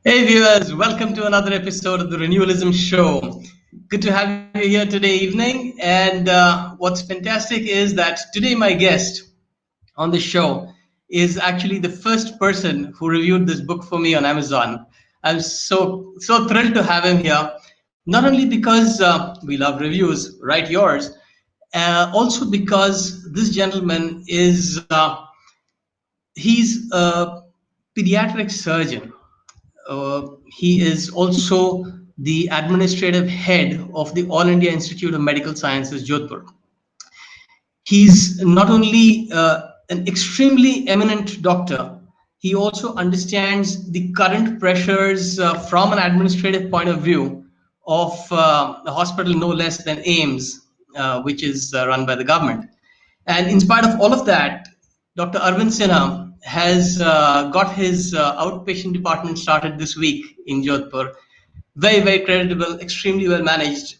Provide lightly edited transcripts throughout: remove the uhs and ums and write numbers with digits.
Hey viewers, welcome to another episode of the Renewalism Show. Good to have you here today evening. And what's fantastic is that today my guest on the show is actually the first person who reviewed this book for me on Amazon. I'm so thrilled to have him here. Not only because we love reviews, right? Yours, also because this gentleman he's a pediatric surgeon. He is also the administrative head of the All India Institute of Medical Sciences, Jodhpur. He's not only an extremely eminent doctor, he also understands the current pressures from an administrative point of view of a hospital no less than AIMS, which is run by the government. And in spite of all of that, Dr. Arvind Sinha has got his outpatient department started this week in Jodhpur. Very, very creditable, extremely well managed.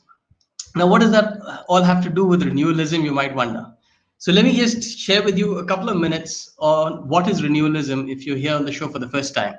Now, what does that all have to do with renewalism, you might wonder? So let me just share with you a couple of minutes on what is renewalism if you're here on the show for the first time.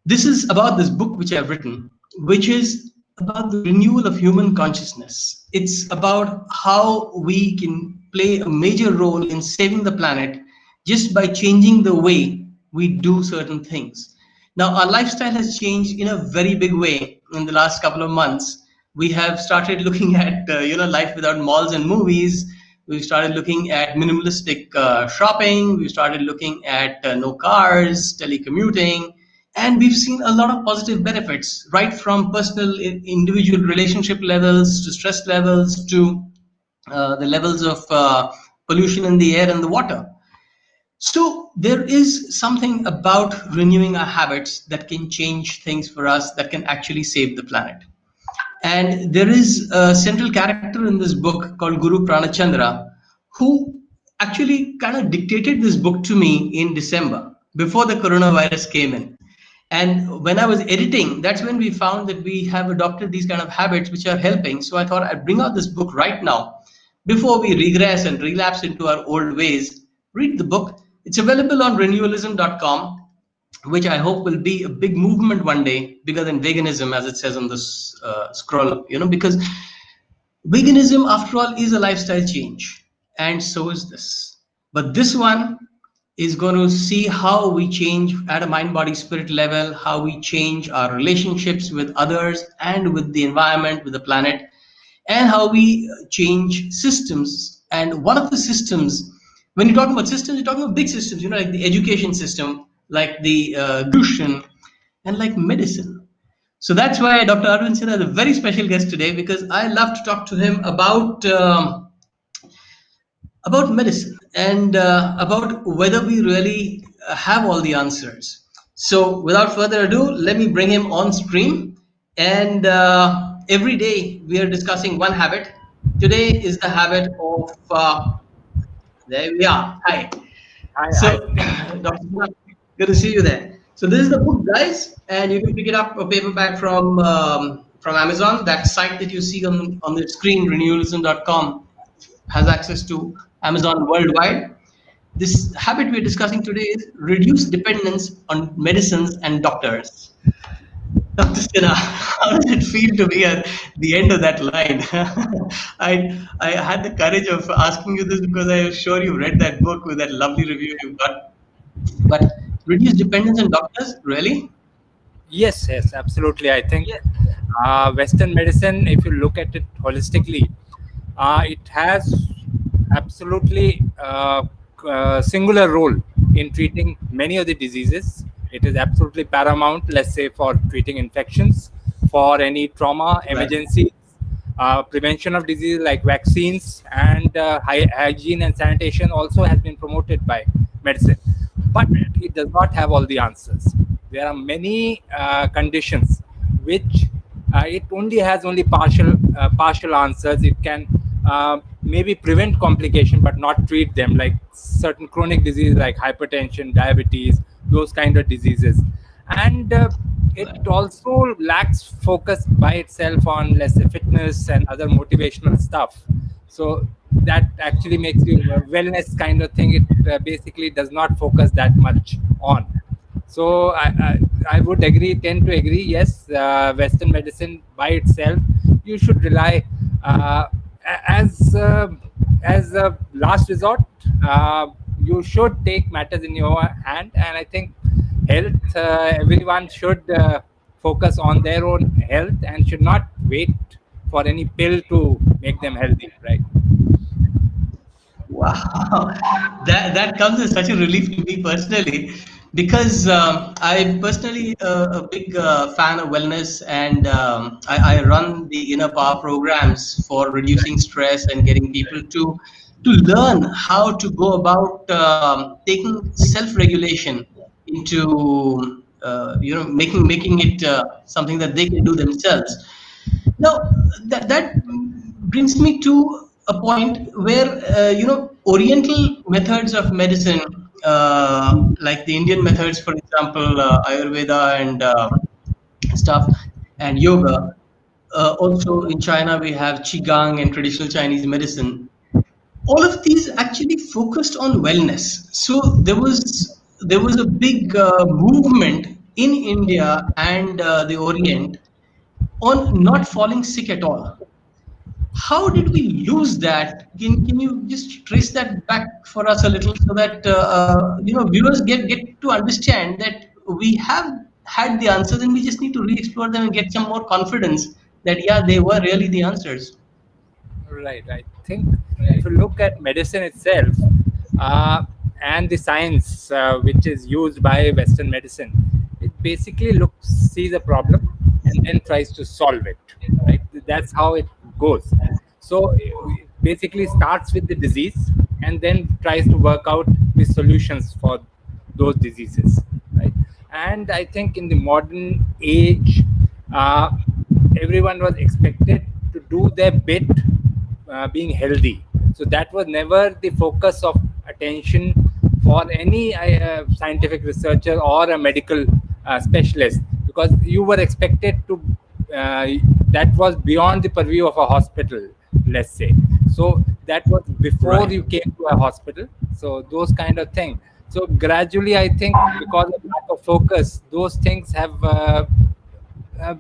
This is about this book which I've written, which is about the renewal of human consciousness. It's about how we can play a major role in saving the planet just by changing the way we do certain things. Now, our lifestyle has changed in a very big way in the last couple of months. We have started looking at life without malls and movies. We've started looking at minimalistic shopping. We've started looking at no cars, telecommuting, and we've seen a lot of positive benefits, right from personal individual relationship levels to stress levels to the levels of pollution in the air and the water. So there is something about renewing our habits that can change things for us, that can actually save the planet. And there is a central character in this book called Guru Pranachandra, who actually kind of dictated this book to me in December before the coronavirus came in. And when I was editing, that's when we found that we have adopted these kind of habits which are helping. So I thought I'd bring out this book right now before we regress and relapse into our old ways. Read the book. It's available on renewalism.com, which I hope will be a big movement one day, bigger than veganism, as it says on this scroll, because veganism, after all, is a lifestyle change, and so is this. But this one is going to see how we change at a mind, body, spirit level, how we change our relationships with others and with the environment, with the planet, and how we change systems. And one of the systems, when you're talking about systems, you're talking about big systems, like the education system, like the distribution, and like medicine. So that's why Dr. Arvind Sinha is a very special guest today, because I love to talk to him about medicine and about whether we really have all the answers. So without further ado, let me bring him on stream. And every day we are discussing one habit. Today is the habit of, there we are. Hi. So, Dr. Sinha, good to see you there. So this is the book, guys, and you can pick it up a paperback from Amazon. That site that you see on the screen, renewalism.com, has access to Amazon worldwide. This habit we're discussing today is reduce dependence on medicines and doctors. Dr. Sinha, how does it feel to be at the end of that line? I had the courage of asking you this because I was sure you read that book with that lovely review you got. But reduce dependence on doctors, really? Yes, absolutely. I think Western medicine, if you look at it holistically, it has absolutely singular role in treating many of the diseases. It is absolutely paramount, let's say, for treating infections, for any trauma, emergencies, prevention of disease like vaccines, and hygiene and sanitation also has been promoted by medicine. But it does not have all the answers. There are many conditions which it only has partial answers. It can maybe prevent complication but not treat them, like certain chronic diseases like hypertension, diabetes, those kind of diseases. And it also lacks focus by itself on, let's say, fitness and other motivational stuff. So that actually makes you a wellness kind of thing. It basically does not focus that much on. So I would tend to agree. Yes, Western medicine by itself, you should rely uh, as as a last resort. Uh, you should take matters in your hand, and I think health. Everyone should focus on their own health and should not wait for any pill to make them healthy. Right. Wow, that comes as such a relief to me personally, because I personally a big fan of wellness, and I run the inner power programs for reducing stress and getting people to learn how to go about taking self-regulation into making it something that they can do themselves. Now, that brings me to a point where, Oriental methods of medicine, like the Indian methods, for example, Ayurveda and stuff, and yoga. Also, in China, we have Qigong and traditional Chinese medicine. All of these actually focused on wellness. So there was a big movement in India and the Orient on not falling sick at all. How did we lose that? Can you just trace that back for us a little, so that viewers get to understand that we have had the answers, and we just need to re-explore them and get some more confidence that, yeah, they were really the answers. Right. I think if you look at medicine itself uh, and the science which is used by Western medicine, it basically sees a problem and then tries to solve it. Right. That's how it goes. So it basically starts with the disease and then tries to work out the solutions for those diseases. Right. And I think in the modern age, uh, everyone was expected to do their bit being healthy. So that was never the focus of attention for any scientific researcher or a medical specialist, because you were expected to. Uh, that was beyond the purview of a hospital, let's say. So that was before Right. you came to a hospital. So those kind of thing. So gradually, I think because of lack of focus, those things have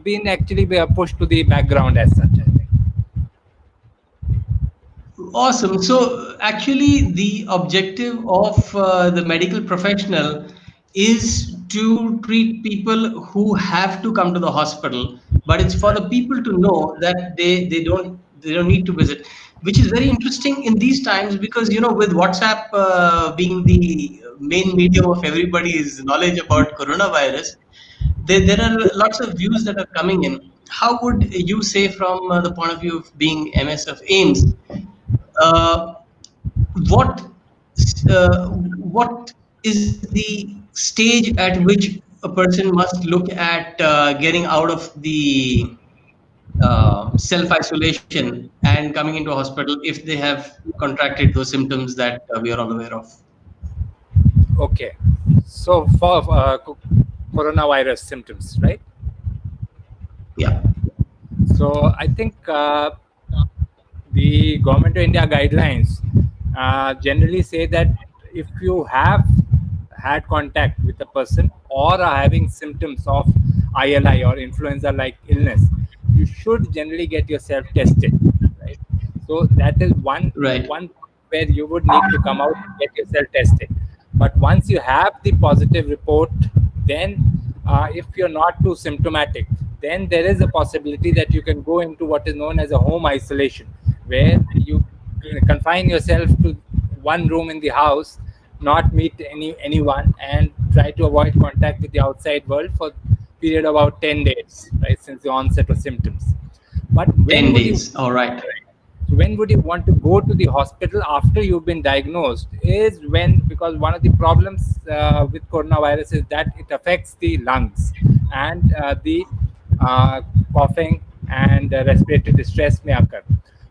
been actually pushed to the background as such. I think. Awesome. So, actually, the objective of the medical professional is to treat people who have to come to the hospital, but it's for the people to know that they don't need to visit, which is very interesting in these times, because with WhatsApp being the main medium of everybody's knowledge about coronavirus, there are lots of views that are coming in. How would you say, from the point of view of being MS of AIMS, uh, what what is the stage at which a person must look at getting out of the self isolation and coming into a hospital if they have contracted those symptoms that we are all aware of? Okay. So for coronavirus symptoms, right? Yeah. So I think the government of India guidelines generally say that if you have had contact with a person or are having symptoms of ILI or influenza-like illness, you should generally get yourself tested, right? So that is Right. one where you would need to come out and get yourself tested. But once you have the positive report, then if you're not too symptomatic, then there is a possibility that you can go into what is known as a home isolation, where you confine yourself to one room in the house, not meet anyone, and try to avoid contact with the outside world for period of about 10 days, right, since the onset of symptoms. But 10 days. All right. when would you want to go to the hospital after you've been diagnosed is when, because one of the problems with coronavirus is that it affects the lungs, and the uh, coughing and respiratory distress may occur.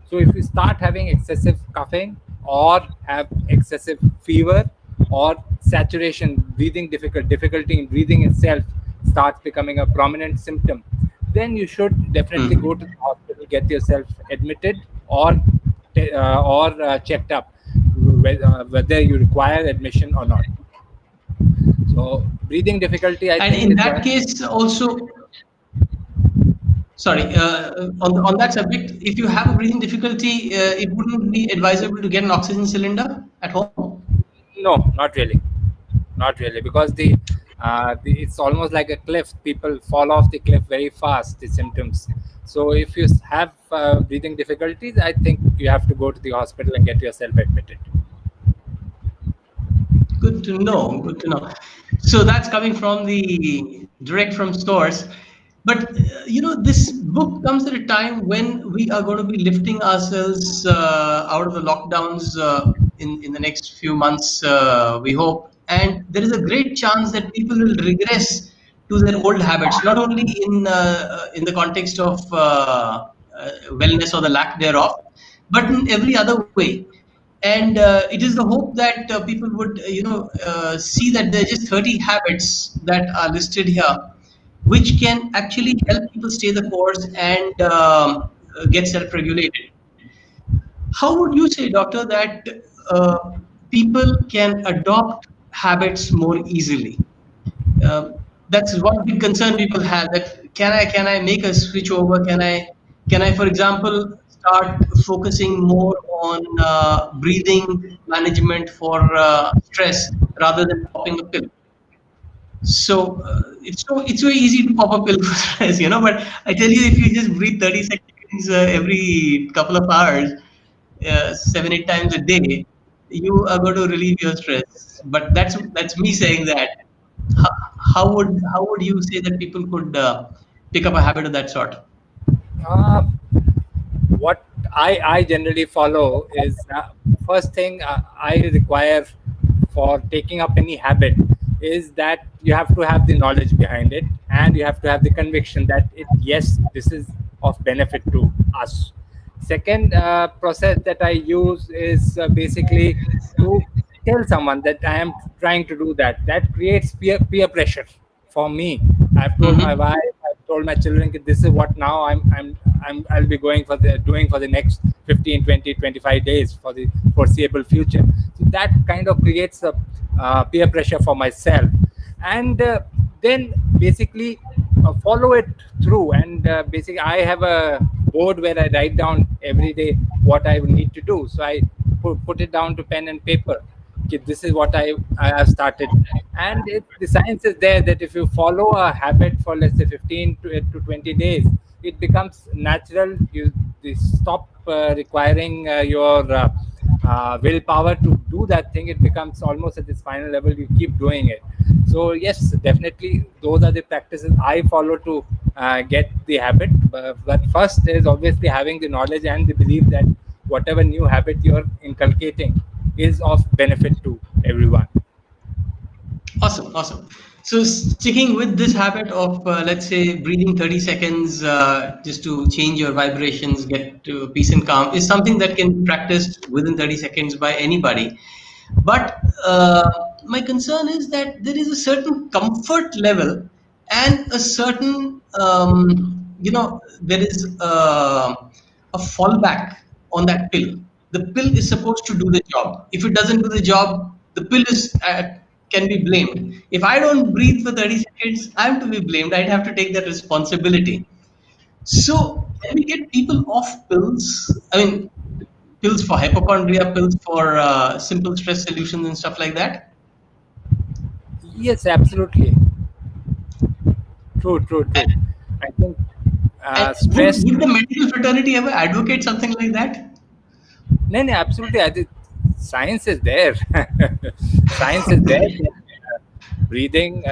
So if you start having excessive coughing or have excessive fever or saturation, breathing difficulty in breathing itself starts becoming a prominent symptom, then you should definitely go to Mhm. the hospital, get yourself admitted or checked up, whether you require admission or not. So breathing difficulty, I And think, in is that one. case, also, sorry, on that subject, if you have a breathing difficulty, it wouldn't be advisable to get an oxygen cylinder at home. No, not really. Not really, because the it's almost like a cliff. People fall off the cliff very fast, the symptoms. So if you have breathing difficulties, I think you have to go to the hospital and get yourself admitted. Good to know. Good to know. So that's coming from the direct from source. But this book comes at a time when we are going to be lifting ourselves out of the lockdowns in the next few months, we hope. And there is a great chance that people will regress to their old habits, not only in the context of wellness or the lack thereof, but in every other way. And it is the hope that people would see that there are just 30 habits that are listed here, which can actually help people stay the course and get self-regulated. How would you say, doctor, that uh, people can adopt habits more easily? uh, that's one big concern people have, that can I make a switch over, can I, for example, start focusing more on breathing management for stress rather than popping a pill. So it's so easy to pop a pill for stress, but I tell you, if you just breathe 30 seconds every couple of hours, 7 8 times a day, you are going to relieve your stress. But that's me saying that. how, how would you say that people could pick up a habit of that sort? Uh, what I generally follow is, first thing I require for taking up any habit is that you have to have the knowledge behind it, and you have to have the conviction that it, yes, this is of benefit to us. Second process that I use is basically to tell someone that I am trying to do that. That creates peer pressure for me. I've told my Hmm. wife, I've told my children that this is what now I'll be going for the doing for the next 15, 20, 25 days for the foreseeable future. So that kind of creates a peer pressure for myself, and then basically follow it through. And basically, I have a board where I write down every day what I need to do. So I put it down to pen and paper. Okay, this is what I have started. And the science is there that if you follow a habit for, let's say, 15 to 20 days, it becomes natural. You stop requiring your willpower to do that thing. It becomes almost at this final level. You keep doing it. So yes, definitely, those are the practices I follow to get the habit. But first is obviously having the knowledge and the belief that whatever new habit you're inculcating is of benefit to everyone. Awesome, awesome. So sticking with this habit of let's say breathing 30 seconds just to change your vibrations, get to peace and calm, is something that can be practiced within 30 seconds by anybody. But my concern is that there is a certain comfort level and a certain, there is a fallback on that pill. The pill is supposed to do the job. If it doesn't do the job, the pill is can be blamed. If I don't breathe for 30 seconds, I'm to be blamed. I'd have to take that responsibility. So, can we get people off pills? I mean, pills for hypochondria, pills for simple stress solutions and stuff like that. Yes, absolutely. True, true, true. I think And stress. would the medical fraternity ever advocate something like that? No, no, absolutely. I think science is there. Science is there. That, breathing,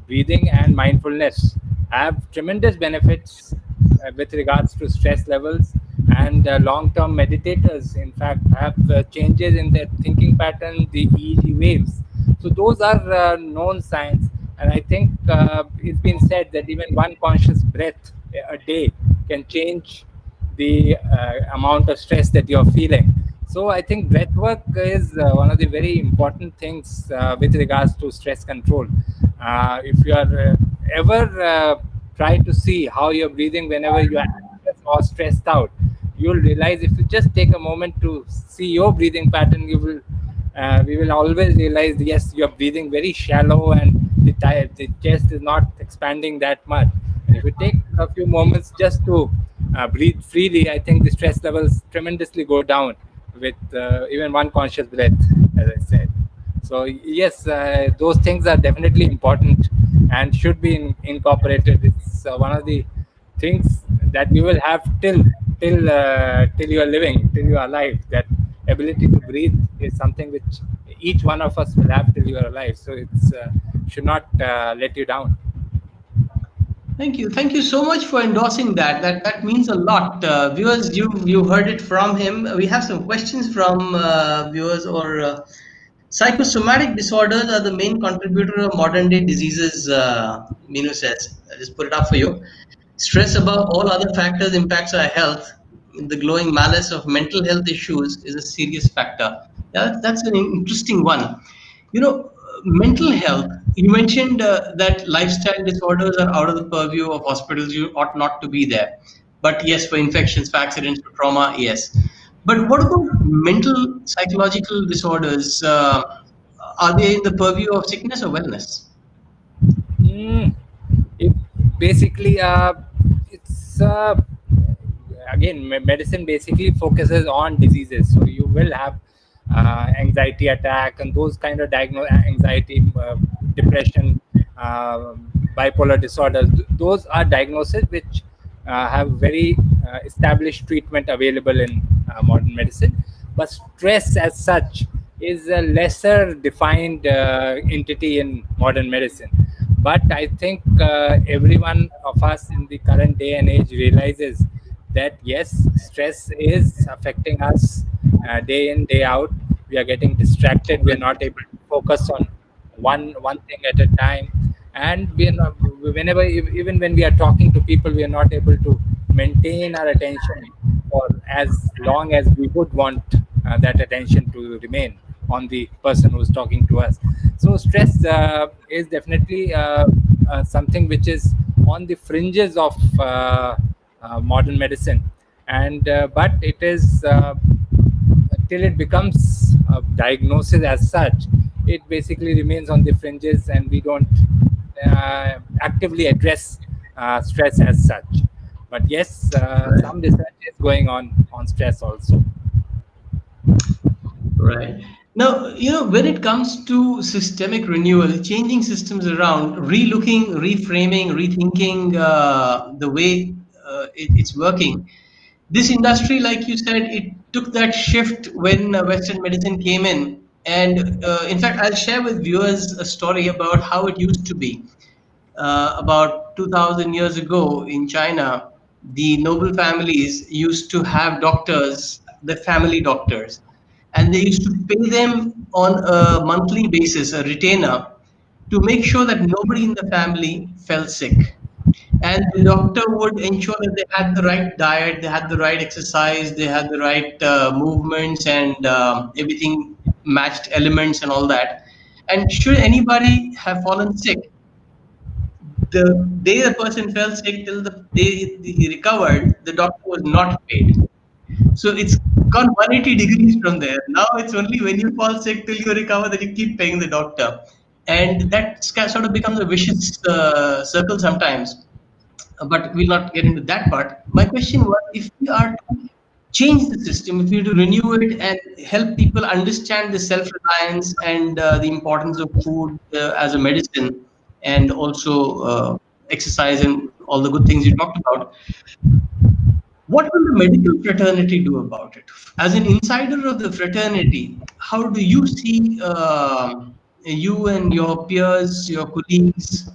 breathing, and mindfulness have tremendous benefits with regards to stress levels. And long-term meditators, in fact, have changes in their thinking pattern, the EEG waves. So those are known science. And I think it's been said that even one conscious breath a day can change the amount of stress that you're feeling. So I think breath work is one of the very important things with regards to stress control. If you are ever try to see how you're breathing whenever you are anxious or stressed out, you'll realize if you just take a moment to see your breathing pattern, you will we will always realize, yes, you are breathing very shallow, and the chest is not expanding that much. And if you take a few moments just to breathe freely, I think the stress levels tremendously go down with even one conscious breath, as I said. So yes, those things are definitely important and should be incorporated. It's one of the things that you will have till you are living, till you are alive. That ability to breathe is something which each one of us will have till you are alive. So it's should not let you down. Thank you. Thank you so much for endorsing that. That means a lot. Viewers, you heard it from him. We have some questions from viewers. Or psychosomatic disorders are the main contributor of modern day diseases, Minu says. I'll just put it up for you. Stress, above all other factors, impacts our health. The glowing malice of mental health issues is a serious factor. Yeah, that's an interesting one. Mental health. You mentioned that lifestyle disorders are out of the purview of hospitals. You ought not to be there. But yes, for infections, for accidents, for trauma, yes. But what about mental psychological disorders? Are they in the purview of sickness or wellness? Mm, it basically it's again medicine basically focuses on diseases, so you will have anxiety attack and those kind of anxiety, depression, uh, bipolar disorders. Those are diagnoses which have very established treatment available in modern medicine. But stress as such is a lesser defined entity in modern medicine. But I think every one of us in the current day and age realizes that yes, stress is affecting us day in, day out. We are getting distracted. We are not able to focus on one thing at a time, and we are not, whenever, even when we are talking to people, we are not able to maintain our attention for as long as we would want that attention to remain on the person who's talking to us. So stress is definitely something which is on the fringes of modern medicine, and but it is till it becomes a diagnosis as such, it basically remains on the fringes, and we don't actively address stress as such. But yes, Right. some research is going on stress also. Right. Now, when it comes to systemic renewal, changing systems around, relooking, reframing, rethinking the way it's working, this industry, like you said, it took that shift when Western medicine came in. And in fact, I'll share with viewers a story about how it used to be. About 2000 years ago in China, the noble families used to have doctors, the family doctors, and they used to pay them on a monthly basis, a retainer, to make sure that nobody in the family fell sick. And the doctor would ensure that they had the right diet, they had the right exercise, they had the right movements, and everything matched elements and all that. And should anybody have fallen sick, the day the person fell sick till the day he recovered, the doctor was not paid. So it's gone 180 degrees from there. Now it's only when you fall sick till you recover that you keep paying the doctor. And that sort of becomes a vicious circle sometimes. But we'll not get into that part. My question was, if we are to change the system, if we are to renew it and help people understand the self reliance and the importance of food as a medicine, and also exercise and all the good things you talked about, what will the medical fraternity do about it? As an insider of the fraternity, how do you see you and your peers, your colleagues,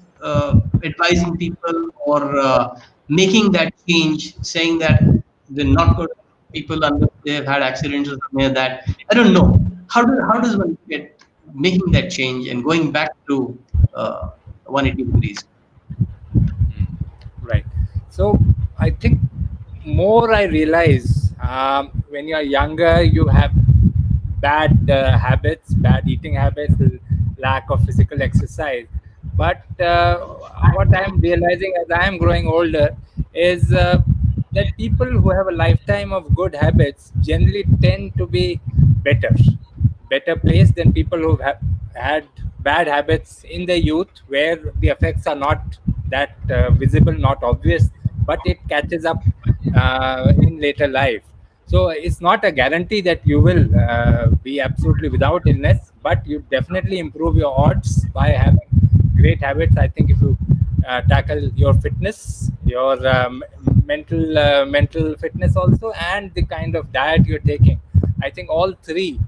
advising people or making that change, saying that we're not going to people unless they've had accidents or something like that? I don't know. How does one get making that change and going back to 180 degrees? Right. So I think more I realize, when you're younger, you have bad habits, bad eating habits, lack of physical exercise. But what I'm realizing as I am growing older is that people who have a lifetime of good habits generally tend to be better, better place than people who have had bad habits in their youth, where the effects are not that visible, not obvious, but it catches up in later life. So it's not a guarantee that you will be absolutely without illness, but you definitely improve your odds by having great habits. I think if you tackle your fitness, your mental fitness also, and the kind of diet you're taking, I think all three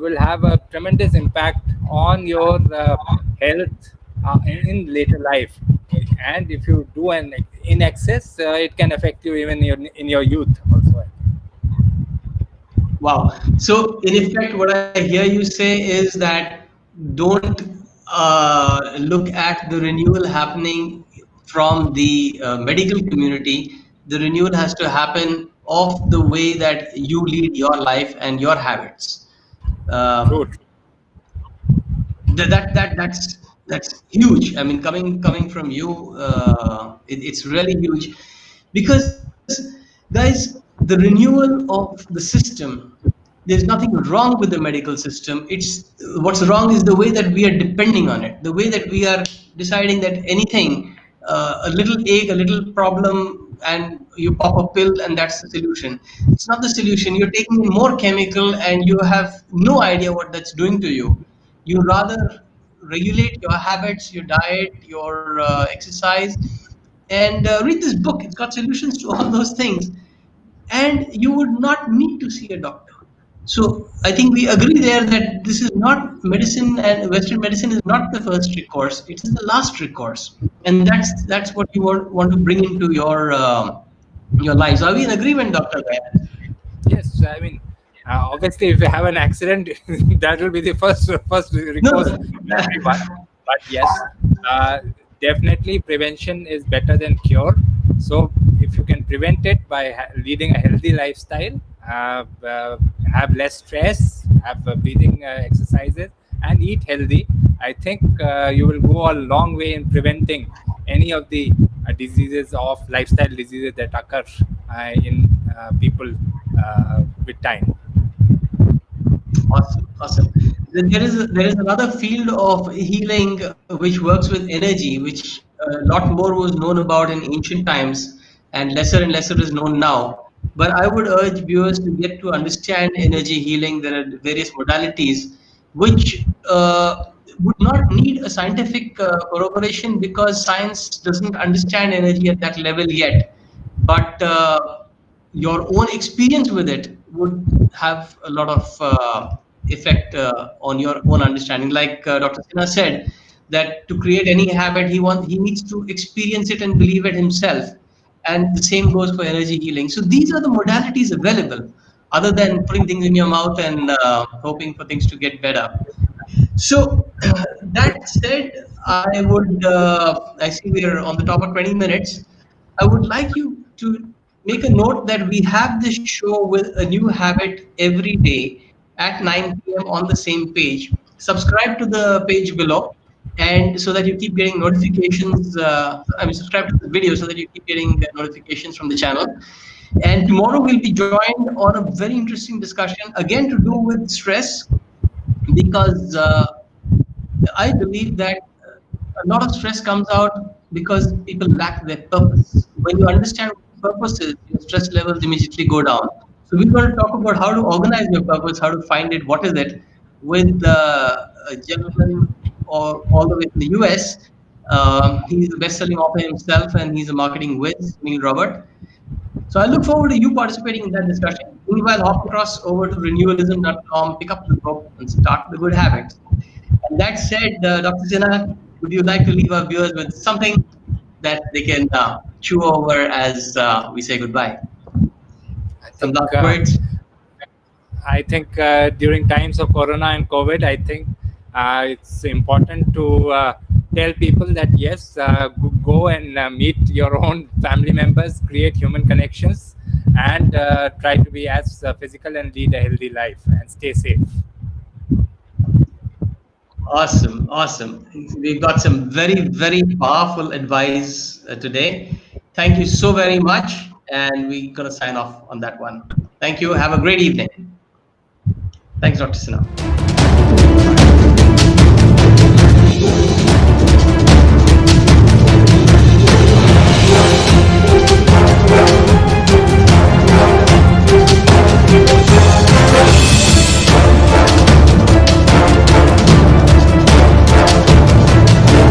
will have a tremendous impact on your health in later life. And if you do an in excess, it can affect you even in your youth also. Wow. So, in effect, what I hear you say is that don't look at the renewal happening from the medical community. The renewal has to happen of the way that you lead your life and your habits. True, Um, true. that's huge. I mean, coming from you, it's really huge because, guys, the renewal of the system. There's nothing wrong with the medical system. It's what's wrong is the way that we are depending on it. The way that we are deciding that anything, a little ache, a little problem, and you pop a pill and that's the solution. It's not the solution. You're taking in more chemical and you have no idea what that's doing to you. You rather regulate your habits, your diet, your exercise, and read this book. It's got solutions to all those things, and you would not need to see a doctor. So I think we agree there that this is not medicine, and Western medicine is not the first recourse. It is the last recourse, and that's what you want to bring into your lives. Are we in agreement, Doctor Gaya? Yes, I mean, obviously, if you have an accident, that will be the first No, recourse for everyone. But yes, uh, definitely prevention is better than cure. So if you can prevent it by leading a healthy lifestyle, have less stress, have breathing exercises, and eat healthy, I think you will go a long way in preventing any of the diseases of lifestyle diseases that occur in people with time. awesome, awesome. Then there is another field of healing which works with energy, which a lot more was known about in ancient times, and lesser is known now. But I would urge viewers to get to understand energy healing. There are various modalities which would not need a scientific corroboration because science doesn't understand energy at that level yet. But your own experience with it would have a lot of effect on your own understanding. Like Dr. Sinha said, that to create any habit, he needs to experience it and believe it himself. And the same goes for energy healing. So these are the modalities available, other than putting things in your mouth and hoping for things to get better. So that said, I see we're on the top of 20 minutes. I would like you to make a note that we have this show with a new habit every day at 9 p.m. on the same page. Subscribe to the page below, and so that you keep getting notifications. Subscribe to the video so that you keep getting notifications from the channel. And tomorrow we'll be joined on a very interesting discussion again to do with stress because I believe that a lot of stress comes out because people lack their purpose. When you understand what purpose is, your stress levels immediately go down. So we're going to talk about how to organize your purpose, how to find it, what is it, with a gentleman all the way from the US. He's a best-selling author himself, and he's a marketing whiz, Neil Robert. So I look forward to you participating in that discussion. Meanwhile, hop across over to renewalism.com, pick up the book, and start the good habits. And that said, Dr. Sinha, would you like to leave our viewers with something that they can chew over as we say goodbye? I Some think last words? during times of Corona and COVID, I think it's important to tell people that yes, go and meet your own family members, create human connections, and try to be as physical and lead a healthy life and stay safe. Awesome, awesome. We've got some very, very powerful advice today. Thank you so very much. And we're going to sign off on that one. Thank you. Have a great evening. Thanks, Dr. Sinha.